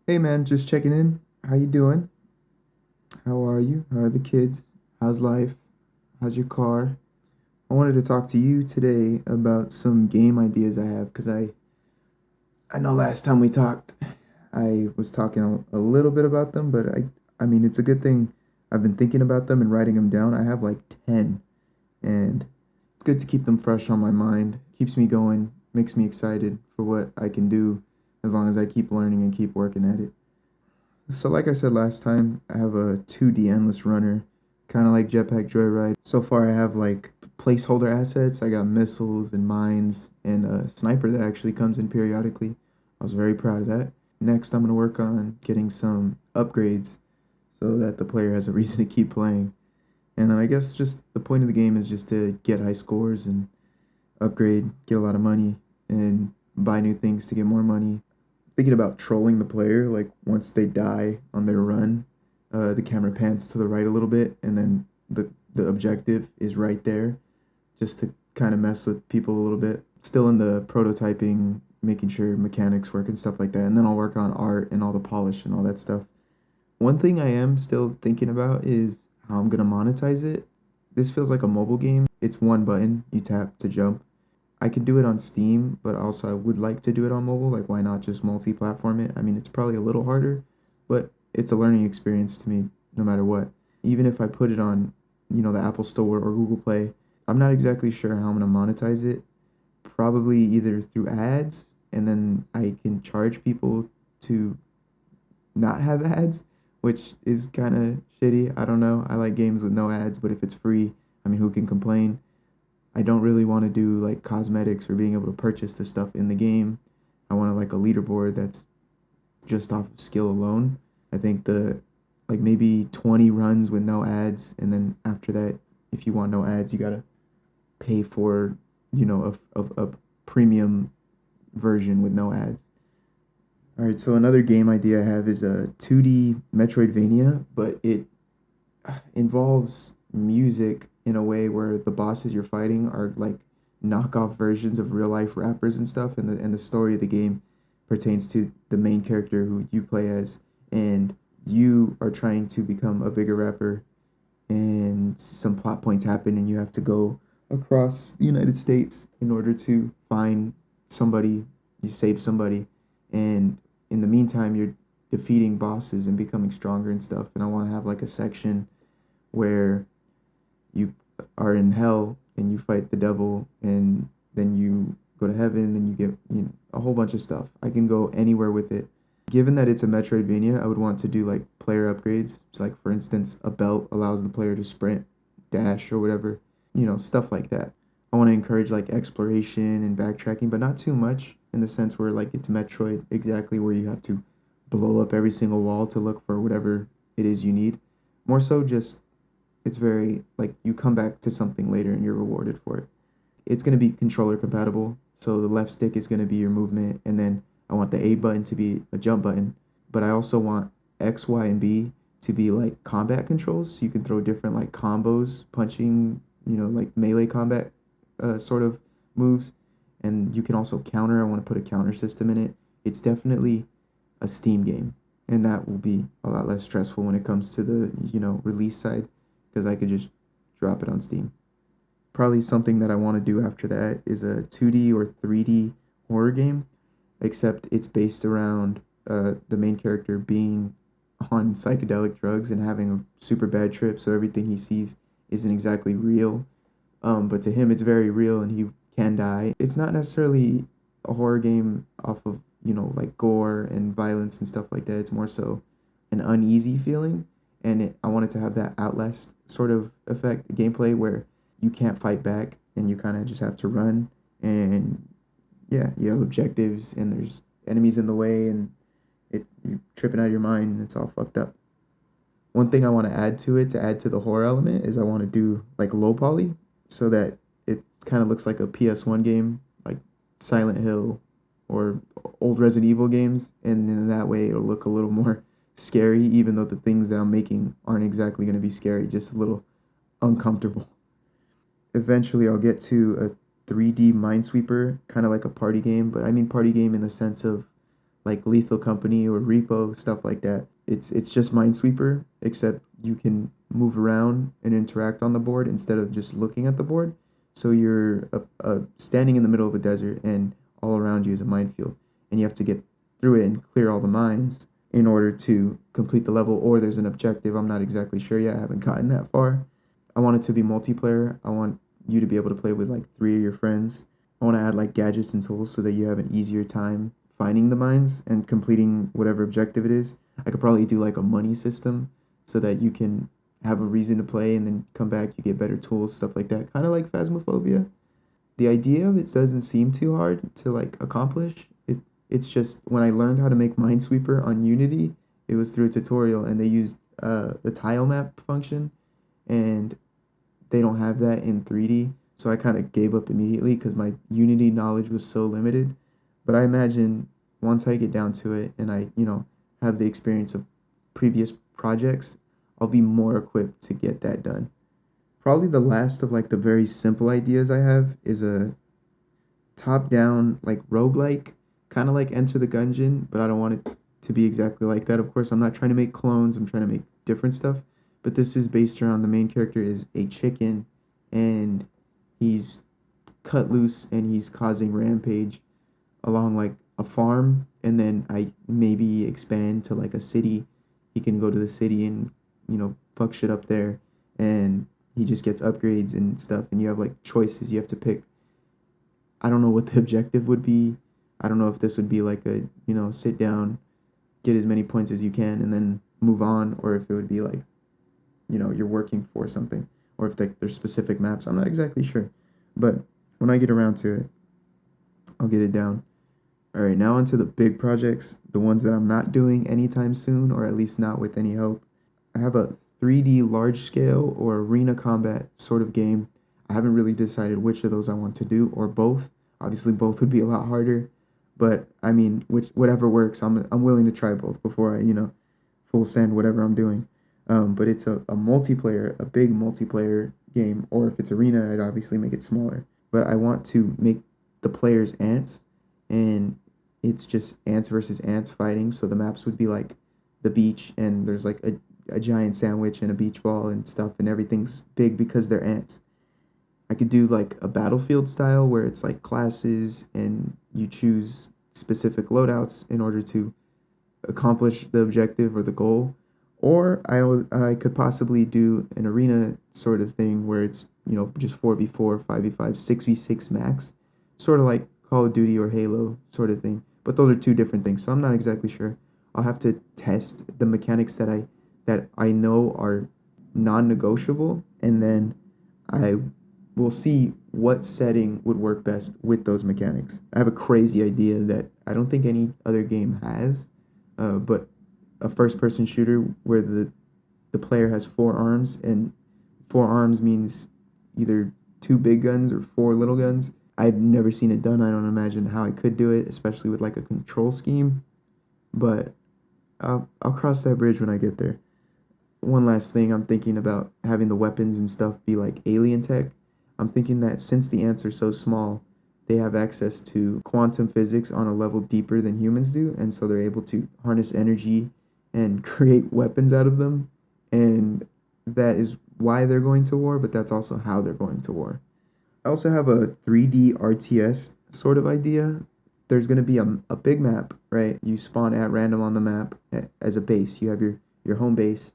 Hey man, just checking in. How you doing? How are you? How are the kids? How's life? How's your car? I wanted to talk to you today about some game ideas I have because I know last time we talked, I was talking a little bit about them, but I mean it's a good thing I've been thinking about them and writing them down. I have like 10 and it's good to keep them fresh on my mind. Keeps me going, makes me excited for what I can do as long as I keep learning and keep working at it. So like I said last time, I have a 2D endless runner, kind of like Jetpack Joyride. So far I have like placeholder assets. I got missiles and mines and a sniper that actually comes in periodically. I was very proud of that. Next I'm going to work on getting some upgrades so that the player has a reason to keep playing. And then I guess just the point of the game is just to get high scores and upgrade, get a lot of money, and buy new things to get more money. Thinking about trolling the player, like once they die on their run, the camera pans to the right a little bit, and then the objective is right there, just to kind of mess with people a little bit. Still in the prototyping, making sure mechanics work and stuff like that, and then I'll work on art and all the polish and all that stuff. One thing I am still thinking about is how I'm gonna monetize it. This feels like a mobile game. It's one button, you tap to jump. I could do it on Steam, but also I would like to do it on mobile. Like, why not just multi-platform it? I mean, it's probably a little harder, but it's a learning experience to me, no matter what. Even if I put it on, the Apple Store or Google Play, I'm not exactly sure how I'm gonna monetize it. Probably either through ads, and then I can charge people to not have ads, which is kind of shitty. I don't know. I like games with no ads, but if it's free, I mean, who can complain? I don't really want to do like cosmetics or being able to purchase the stuff in the game. I want like a leaderboard that's just off of skill alone. I think the like maybe 20 runs with no ads, and then after that, if you want no ads, you gotta pay for a premium version with no ads. All right, so another game idea I have is a 2D Metroidvania, but it involves music in a way where the bosses you're fighting are like knockoff versions of real life rappers and stuff, and the story of the game pertains to the main character who you play as, and you are trying to become a bigger rapper, and some plot points happen, and you have to go across the United States in order to find somebody, you save somebody, and in the meantime you're defeating bosses and becoming stronger and stuff. And I want to have like a section where you are in hell and you fight the devil, and then you go to heaven and you get a whole bunch of stuff. I can go anywhere with it. Given that it's a Metroidvania, I would want to do like player upgrades. So like for instance, a belt allows the player to sprint, dash, or whatever, stuff like that. I want to encourage like exploration and backtracking, but not too much in the sense where like it's Metroid exactly where you have to blow up every single wall to look for whatever it is you need. More so just it's very like you come back to something later and you're rewarded for it. It's going to be controller compatible. So the left stick is going to be your movement, and then I want the A button to be a jump button, but I also want X, Y, and B to be like combat controls. So you can throw different like combos, punching, like melee combat sort of moves, and you can also counter. I want to put a counter system in it. It's definitely a Steam game, and that will be a lot less stressful when it comes to the release side, because I could just drop it on Steam. Probably something that I want to do after that is a 2D or 3D horror game, except it's based around the main character being on psychedelic drugs and having a super bad trip, so everything he sees isn't exactly real. But to him, it's very real and he can die. It's not necessarily a horror game off of, like gore and violence and stuff like that. It's more so an uneasy feeling. And I wanted to have that Outlast sort of effect gameplay where you can't fight back and you kind of just have to run. And yeah, you have objectives and there's enemies in the way, and you're tripping out of your mind and it's all fucked up. One thing I want to add to it, to add to the horror element, is I want to do like low poly so that it kind of looks like a PS1 game, like Silent Hill or old Resident Evil games, and in that way it'll look a little more scary, even though the things that I'm making aren't exactly going to be scary, just a little uncomfortable. Eventually, I'll get to a 3D Minesweeper, kind of like a party game, but I mean party game in the sense of like Lethal Company or Repo, stuff like that. It's just Minesweeper, except you can move around and interact on the board instead of just looking at the board. So you're standing in the middle of a desert, and all around you is a minefield, and you have to get through it and clear all the mines in order to complete the level. Or there's an objective. I'm not exactly sure yet. I haven't gotten that far. I want it to be multiplayer. I want you to be able to play with like 3 of your friends. I want to add like gadgets and tools so that you have an easier time finding the mines and completing whatever objective it is. I could probably do like a money system so that you can have a reason to play and then come back, you get better tools, stuff like that. Kind of like Phasmophobia. The idea of it doesn't seem too hard to like accomplish. It's just when I learned how to make Minesweeper on Unity, it was through a tutorial and they used the tile map function, and they don't have that in 3D. So I kind of gave up immediately because my Unity knowledge was so limited. But I imagine once I get down to it and I, have the experience of previous projects, I'll be more equipped to get that done. Probably the last of like the very simple ideas I have is a top down like roguelike, kind of like Enter the Gungeon, but I don't want it to be exactly like that. Of course, I'm not trying to make clones, I'm trying to make different stuff. But this is based around the main character is a chicken, and he's cut loose and he's causing rampage along like a farm, and then I maybe expand to like a city. He can go to the city and fuck shit up there, and he just gets upgrades and stuff, and you have like choices you have to pick. I don't know what the objective would be. I don't know if this would be like a sit down, get as many points as you can and then move on, or if it would be like you're working for something, or if there's specific maps. I'm not exactly sure, but when I get around to it, I'll get it down. All right, now onto the big projects, the ones that I'm not doing anytime soon, or at least not with any help. I have a 3D large scale or arena combat sort of game. I haven't really decided which of those I want to do, or both. Obviously, both would be a lot harder, but I mean, whatever works. I'm willing to try both before I full send whatever I'm doing. But it's a multiplayer, a big multiplayer game, or if it's arena, I'd obviously make it smaller. But I want to make the players ants, and it's just ants versus ants fighting. So the maps would be like the beach, and there's like a giant sandwich and a beach ball and stuff, and everything's big because they're ants. I could do like a Battlefield style where it's like classes and you choose specific loadouts in order to accomplish the objective or the goal. Or I could possibly do an arena sort of thing where it's, just 4v4, 5v5, 6v6 max, sort of like Call of Duty or Halo sort of thing. But those are two different things, so I'm not exactly sure. I'll have to test the mechanics that I know are non-negotiable, and then I will see what setting would work best with those mechanics. I have a crazy idea that I don't think any other game has, but a first-person shooter where the player has 4 arms, and 4 arms means either 2 big guns or 4 little guns. I've never seen it done. I don't imagine how I could do it, especially with like a control scheme. But I'll cross that bridge when I get there. One last thing, I'm thinking about having the weapons and stuff be like alien tech. I'm thinking that since the ants are so small, they have access to quantum physics on a level deeper than humans do, and so they're able to harness energy and create weapons out of them. And that is why they're going to war, but that's also how they're going to war. I also have a 3D RTS sort of idea. There's going to be a big map, right? You spawn at random on the map as a base. You have your home base,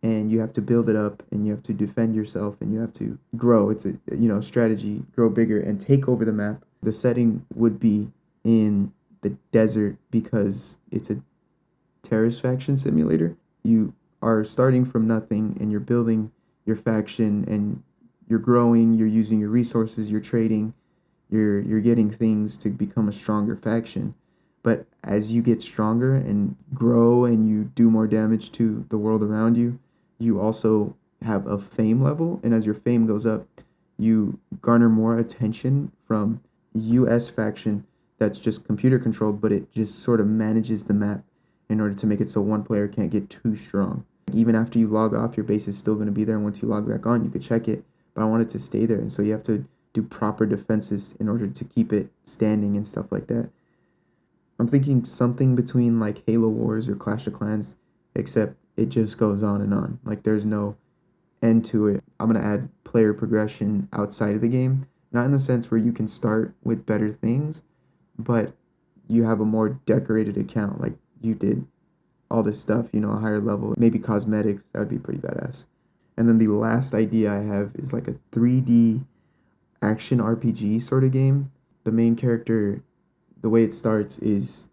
and you have to build it up, and you have to defend yourself, and you have to grow. It's a strategy, grow bigger and take over the map. The setting would be in the desert because it's a terrorist faction simulator. You are starting from nothing and you're building your faction, and you're growing, you're using your resources, you're trading, you're getting things to become a stronger faction. But as you get stronger and grow and you do more damage to the world around you, you also have a fame level, and as your fame goes up, you garner more attention from US faction that's just computer controlled, but it just sort of manages the map in order to make it so one player can't get too strong. Even after you log off, your base is still going to be there, and once you log back on, you could check it, but I want it to stay there, and so you have to do proper defenses in order to keep it standing and stuff like that. I'm thinking something between like Halo Wars or Clash of Clans, except it just goes on and on. Like there's no end to it. I'm gonna add player progression outside of the game, not in the sense where you can start with better things, but you have a more decorated account. Like you did all this stuff, a higher level, maybe cosmetics. That would be pretty badass. And then the last idea I have is like a 3D action RPG sort of game. The main character, the way it starts is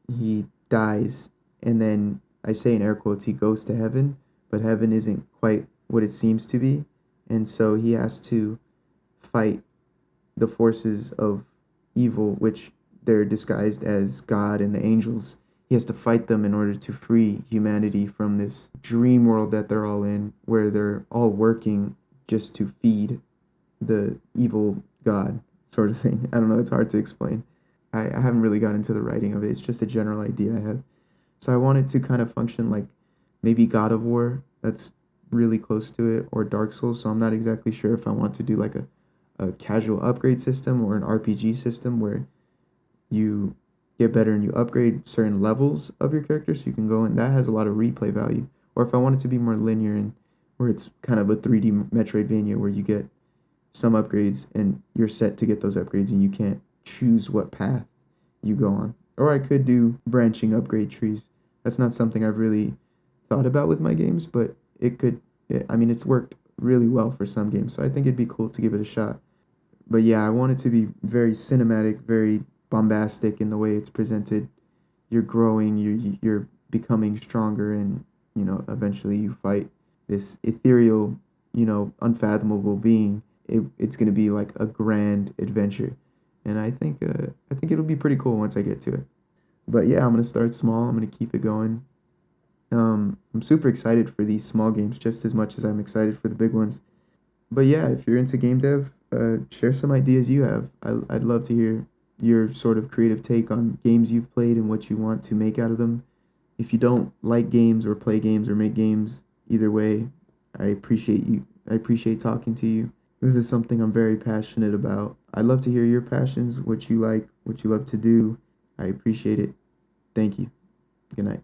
he dies, and then I say in air quotes, he goes to heaven, but heaven isn't quite what it seems to be. And so he has to fight the forces of evil, which they're disguised as God and the angels. He has to fight them in order to free humanity from this dream world that they're all in, where they're all working just to feed the evil God, sort of thing. I don't know, it's hard to explain. I haven't really got into the writing of it. It's just a general idea I have. So I want it to kind of function like maybe God of War, that's really close to it, or Dark Souls. So I'm not exactly sure if I want to do like a casual upgrade system or an RPG system where you get better and you upgrade certain levels of your character so you can go, and that has a lot of replay value. Or if I want it to be more linear and where it's kind of a 3D Metroidvania where you get some upgrades and you're set to get those upgrades and you can't choose what path you go on. Or I could do branching upgrade trees. That's not something I've really thought about with my games, but it could. I mean, it's worked really well for some games, so I think it'd be cool to give it a shot. But yeah, I want it to be very cinematic, very bombastic in the way it's presented. You're growing, you're becoming stronger, and eventually you fight this ethereal, unfathomable being. It's gonna be like a grand adventure, and I think it'll be pretty cool once I get to it. But yeah, I'm gonna start small. I'm gonna keep it going. I'm super excited for these small games just as much as I'm excited for the big ones. But yeah, if you're into game dev, share some ideas you have. I'd love to hear your sort of creative take on games you've played and what you want to make out of them. If you don't like games or play games or make games, either way, I appreciate you. I appreciate talking to you. This is something I'm very passionate about. I'd love to hear your passions, what you like, what you love to do. I appreciate it. Thank you. Good night.